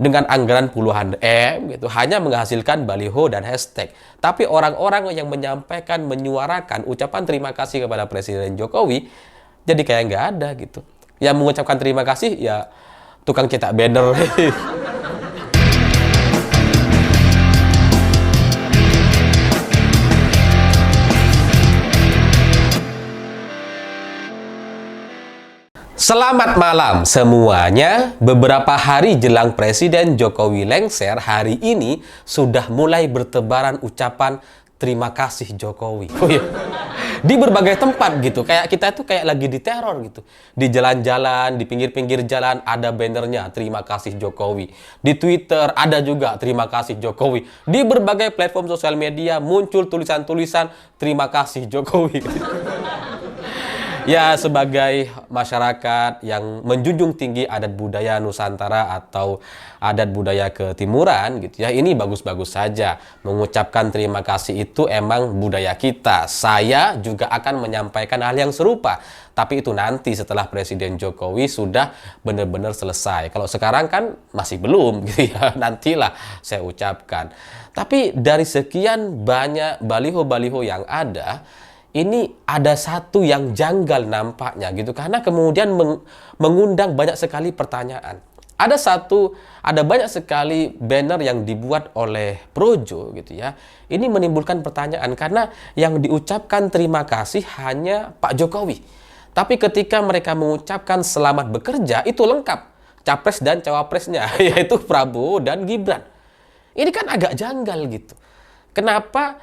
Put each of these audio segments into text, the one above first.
dengan anggaran puluhan M gitu hanya menghasilkan baliho dan hashtag. Tapi orang-orang yang menyampaikan, menyuarakan ucapan terima kasih kepada Presiden Jokowi jadi kayak nggak ada gitu. Yang mengucapkan terima kasih ya tukang cetak banner. Selamat malam semuanya. Beberapa hari jelang Presiden Jokowi lengser, hari ini sudah mulai bertebaran ucapan terima kasih Jokowi. Oh iya. Di berbagai tempat gitu. Kayak kita itu kayak lagi diteror gitu. Di jalan-jalan, di pinggir-pinggir jalan ada bannernya terima kasih Jokowi. Di Twitter ada juga terima kasih Jokowi. Di berbagai platform sosial media muncul tulisan-tulisan terima kasih Jokowi. Ya, sebagai masyarakat yang menjunjung tinggi adat budaya Nusantara atau adat budaya ketimuran gitu ya, ini bagus-bagus saja. Mengucapkan terima kasih itu emang budaya kita. Saya juga akan menyampaikan hal yang serupa. Tapi itu nanti setelah Presiden Jokowi sudah benar-benar selesai. Kalau sekarang kan masih belum gitu ya. Nantilah saya ucapkan. Tapi dari sekian banyak baliho-baliho yang ada, ini ada satu yang janggal nampaknya gitu karena kemudian mengundang banyak sekali pertanyaan. Ada banyak sekali banner yang dibuat oleh Projo gitu ya. Ini menimbulkan pertanyaan karena yang diucapkan terima kasih hanya Pak Jokowi. Tapi ketika mereka mengucapkan selamat bekerja itu lengkap capres dan cawapresnya yaitu Prabowo dan Gibran. Ini kan agak janggal gitu. Kenapa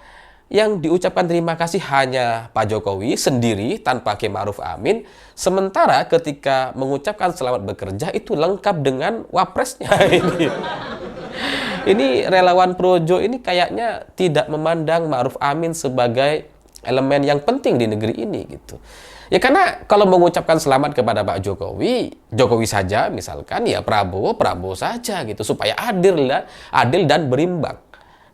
yang diucapkan terima kasih hanya Pak Jokowi sendiri tanpa Kiai Ma'ruf Amin, sementara ketika mengucapkan selamat bekerja itu lengkap dengan wapresnya. Ini relawan Projo ini kayaknya tidak memandang Ma'ruf Amin sebagai elemen yang penting di negeri ini gitu. Ya karena kalau mengucapkan selamat kepada Pak Jokowi, Jokowi saja misalkan, ya Prabowo saja gitu supaya adil dan berimbang.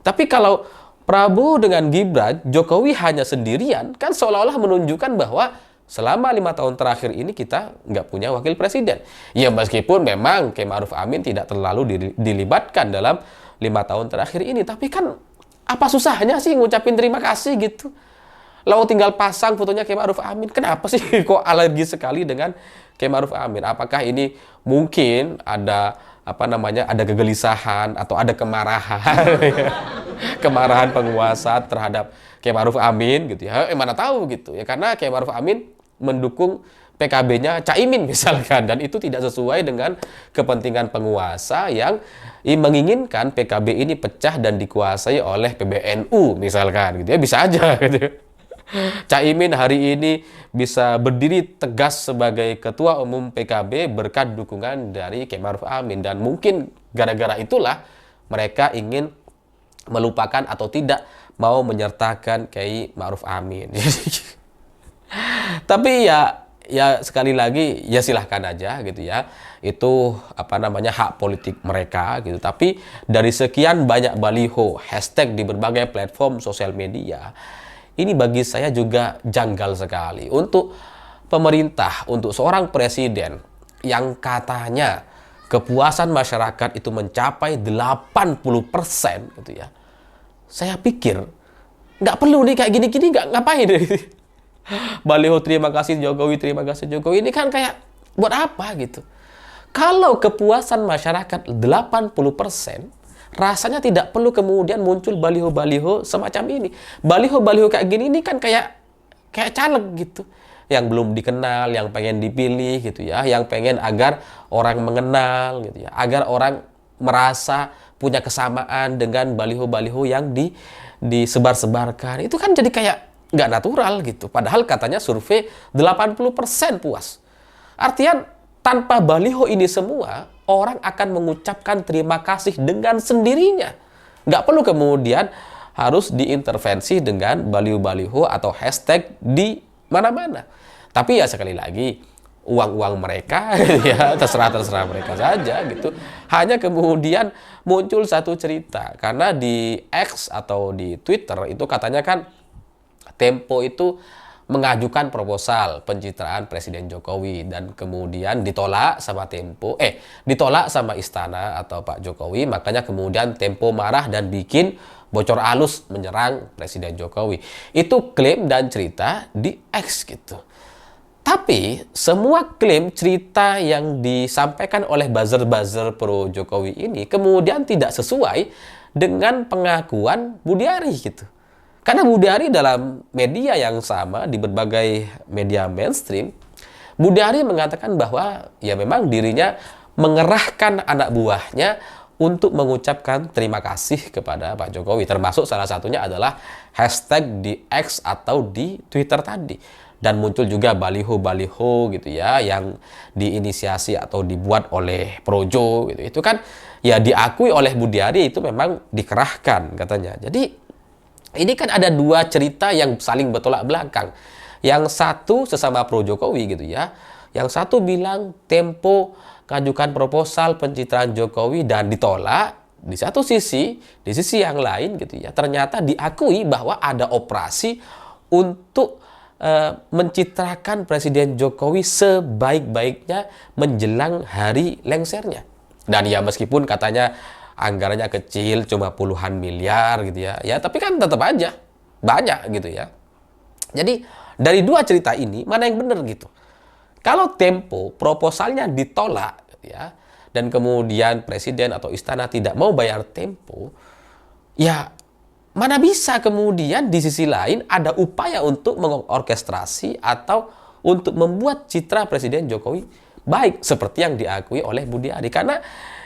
Tapi kalau Prabowo dengan Gibran, Jokowi hanya sendirian, kan seolah-olah menunjukkan bahwa selama 5 tahun terakhir ini kita nggak punya wakil presiden. Ya meskipun memang Kiai Ma'ruf Amin tidak terlalu dilibatkan dalam 5 tahun terakhir ini, tapi kan apa susahnya sih ngucapin terima kasih gitu. Lalu tinggal pasang fotonya Kiai Ma'ruf Amin. Kenapa sih kok alergi sekali dengan Kiai Ma'ruf Amin? Apakah ini mungkin ada ada kegelisahan atau ada kemarahan? Kemarahan penguasa terhadap Kiai Ma'ruf Amin gitu ya. Mana tahu gitu ya, karena Kiai Ma'ruf Amin mendukung PKB-nya Caimin misalkan, dan itu tidak sesuai dengan kepentingan penguasa yang menginginkan PKB ini pecah dan dikuasai oleh PBNU misalkan gitu ya. Bisa aja gitu. Caimin hari ini bisa berdiri tegas sebagai ketua umum PKB berkat dukungan dari Kiai Ma'ruf Amin, dan mungkin gara-gara itulah mereka ingin melupakan atau tidak mau menyertakan Kiai Ma'ruf Amin. Tapi ya sekali lagi ya silahkan aja gitu ya. Itu hak politik mereka gitu. Tapi dari sekian banyak baliho, hashtag di berbagai platform sosial media, ini bagi saya juga janggal sekali untuk pemerintah, untuk seorang presiden yang katanya kepuasan masyarakat itu mencapai 80% gitu ya. Saya pikir nggak perlu nih kayak gini-gini, nggak ngapain. Baliho terima kasih Jokowi, terima kasih Jokowi, ini kan kayak buat apa gitu. Kalau kepuasan masyarakat 80%, rasanya tidak perlu kemudian muncul baliho-baliho semacam ini. Baliho-baliho kayak gini ini kan kayak caleg gitu. Yang belum dikenal, yang pengen dipilih gitu ya, yang pengen agar orang mengenal gitu ya, agar orang merasa punya kesamaan dengan baliho-baliho yang disebar-sebarkan. Itu kan jadi kayak nggak natural gitu. Padahal katanya survei 80% puas. Artinya tanpa baliho ini semua, orang akan mengucapkan terima kasih dengan sendirinya. Nggak perlu kemudian harus diintervensi dengan baliho-baliho atau hashtag di mana-mana. Tapi ya sekali lagi, uang-uang mereka ya terserah mereka saja gitu. Hanya kemudian muncul satu cerita karena di X atau di Twitter itu katanya kan Tempo itu mengajukan proposal pencitraan Presiden Jokowi dan kemudian ditolak sama ditolak sama Istana atau Pak Jokowi. Makanya kemudian Tempo marah dan bikin bocor alus menyerang Presiden Jokowi. Itu klaim dan cerita di X gitu. Tapi semua klaim cerita yang disampaikan oleh buzzer-buzzer pro Jokowi ini kemudian tidak sesuai dengan pengakuan Budiari gitu. Karena Budiari dalam media yang sama, di berbagai media mainstream, Budiari mengatakan bahwa ya memang dirinya mengerahkan anak buahnya untuk mengucapkan terima kasih kepada Pak Jokowi. Termasuk salah satunya adalah hashtag di X atau di Twitter tadi. Dan muncul juga baliho-baliho gitu ya, yang diinisiasi atau dibuat oleh Projo gitu. Itu kan ya diakui oleh Budiari itu memang dikerahkan katanya. Jadi ini kan ada dua cerita yang saling bertolak belakang. Yang satu sesama pro Jokowi gitu ya. Yang satu bilang Tempo ngajukan proposal pencitraan Jokowi dan ditolak. Di satu sisi, di sisi yang lain gitu ya, ternyata diakui bahwa ada operasi untuk mencitrakan Presiden Jokowi sebaik-baiknya menjelang hari lengsernya. Dan ya meskipun katanya anggarannya kecil, cuma puluhan miliar gitu ya. Ya, tapi kan tetap aja banyak gitu ya. Jadi, dari dua cerita ini, mana yang benar gitu? Kalau Tempo proposalnya ditolak gitu ya, dan kemudian Presiden atau Istana tidak mau bayar Tempo, ya mana bisa kemudian di sisi lain ada upaya untuk mengorkestrasi atau untuk membuat citra Presiden Jokowi baik seperti yang diakui oleh Budiari. Karena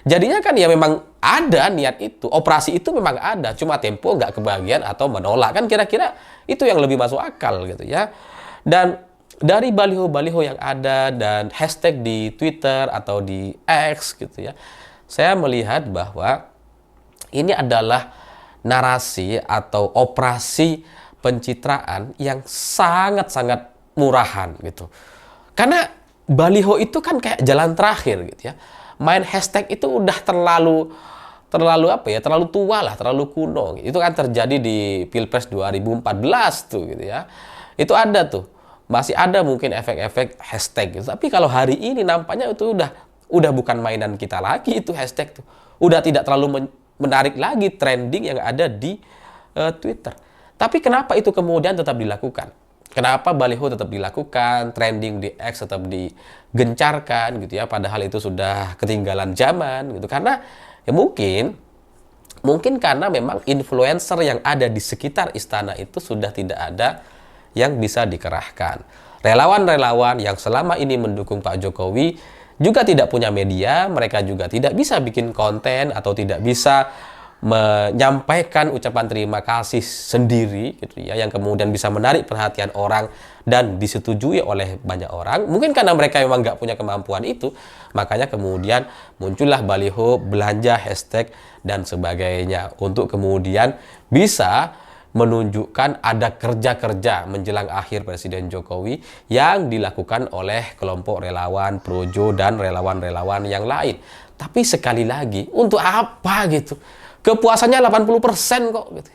jadinya kan ya memang ada niat itu, operasi itu memang ada, cuma Tempo nggak kebagian atau menolak. Kan kira-kira itu yang lebih masuk akal gitu ya. Dan dari baliho-baliho yang ada dan hashtag di Twitter atau di X gitu ya, saya melihat bahwa ini adalah narasi atau operasi pencitraan yang sangat-sangat murahan gitu. Karena baliho itu kan kayak jalan terakhir gitu ya. Main hashtag itu udah terlalu tua lah, terlalu kuno. Itu kan terjadi di Pilpres 2014 tuh gitu ya. Itu ada tuh. Masih ada mungkin efek-efek hashtag gitu. Tapi kalau hari ini nampaknya itu udah bukan mainan kita lagi itu hashtag tuh. Udah tidak terlalu menarik lagi trending yang ada di Twitter. Tapi kenapa itu kemudian tetap dilakukan? Kenapa baliho tetap dilakukan, trending di X tetap digencarkan gitu ya, padahal itu sudah ketinggalan zaman gitu. Karena ya mungkin karena memang influencer yang ada di sekitar istana itu sudah tidak ada yang bisa dikerahkan. Relawan-relawan yang selama ini mendukung Pak Jokowi juga tidak punya media, mereka juga tidak bisa bikin konten atau tidak bisa menyampaikan ucapan terima kasih sendiri gitu ya, yang kemudian bisa menarik perhatian orang dan disetujui oleh banyak orang. Mungkin karena mereka memang nggak punya kemampuan itu, makanya kemudian muncullah baliho, belanja, hashtag dan sebagainya untuk kemudian bisa menunjukkan ada kerja-kerja menjelang akhir Presiden Jokowi yang dilakukan oleh kelompok relawan Projo dan relawan-relawan yang lain. Tapi sekali lagi, untuk apa gitu? Kepuasannya 80% kok gitu.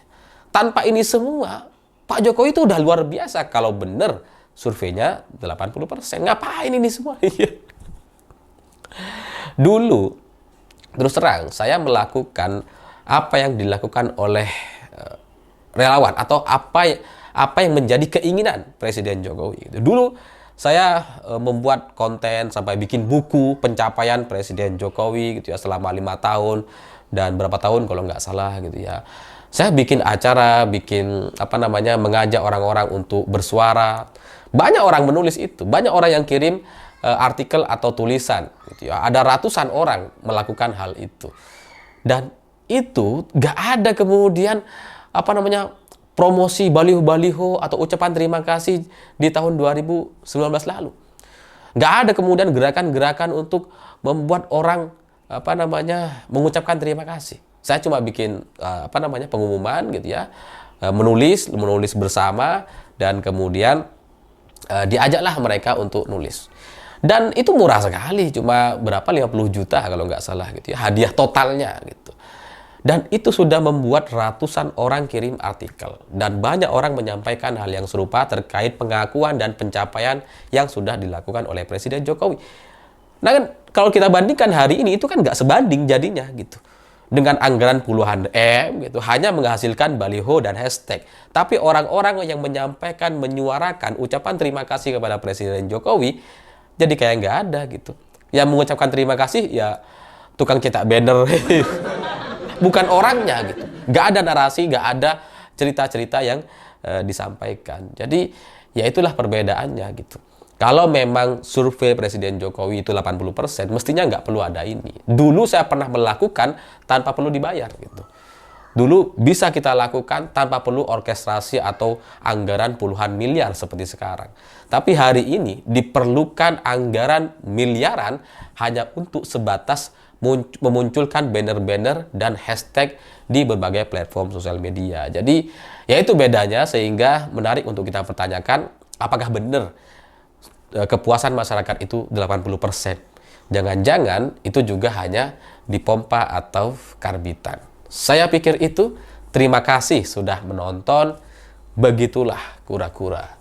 Tanpa ini semua, Pak Jokowi itu udah luar biasa kalau benar surveinya 80%. Ngapain ini semua? Dulu, terus terang, saya melakukan apa yang dilakukan oleh relawan atau apa yang menjadi keinginan Presiden Jokowi. Dulu saya membuat konten sampai bikin buku pencapaian Presiden Jokowi gitu ya selama 5 tahun dan berapa tahun kalau nggak salah gitu ya. Saya bikin acara, mengajak orang-orang untuk bersuara. Banyak orang menulis itu, banyak orang yang kirim artikel atau tulisan gitu ya. Ada ratusan orang melakukan hal itu. Dan itu nggak ada kemudian promosi baliho-baliho atau ucapan terima kasih di tahun 2019 lalu. Nggak ada kemudian gerakan-gerakan untuk membuat orang mengucapkan terima kasih. Saya cuma bikin pengumuman gitu ya, menulis bersama dan kemudian diajaklah mereka untuk nulis. Dan itu murah sekali, cuma berapa 50 juta kalau nggak salah gitu ya, hadiah totalnya gitu. Dan itu sudah membuat ratusan orang kirim artikel. Dan banyak orang menyampaikan hal yang serupa terkait pengakuan dan pencapaian yang sudah dilakukan oleh Presiden Jokowi. Nah kan, kalau kita bandingkan hari ini, itu kan nggak sebanding jadinya gitu. Dengan anggaran puluhan M, gitu, hanya menghasilkan baliho dan hashtag. Tapi orang-orang yang menyampaikan, menyuarakan ucapan terima kasih kepada Presiden Jokowi, jadi kayak nggak ada gitu. Yang mengucapkan terima kasih, ya tukang cetak banner. Bukan orangnya gitu, nggak ada narasi, nggak ada cerita-cerita yang disampaikan. Jadi ya itulah perbedaannya gitu. Kalau memang survei Presiden Jokowi itu 80%, mestinya nggak perlu ada ini. Dulu saya pernah melakukan tanpa perlu dibayar gitu. Dulu bisa kita lakukan tanpa perlu orkestrasi atau anggaran puluhan miliar seperti sekarang. Tapi hari ini diperlukan anggaran miliaran hanya untuk sebatas memunculkan banner-banner dan hashtag di berbagai platform sosial media. Jadi, ya itu bedanya, sehingga menarik untuk kita pertanyakan apakah benar kepuasan masyarakat itu 80%. Jangan-jangan itu juga hanya dipompa atau karbitan. Saya pikir itu. Terima kasih sudah menonton. Begitulah kura-kura.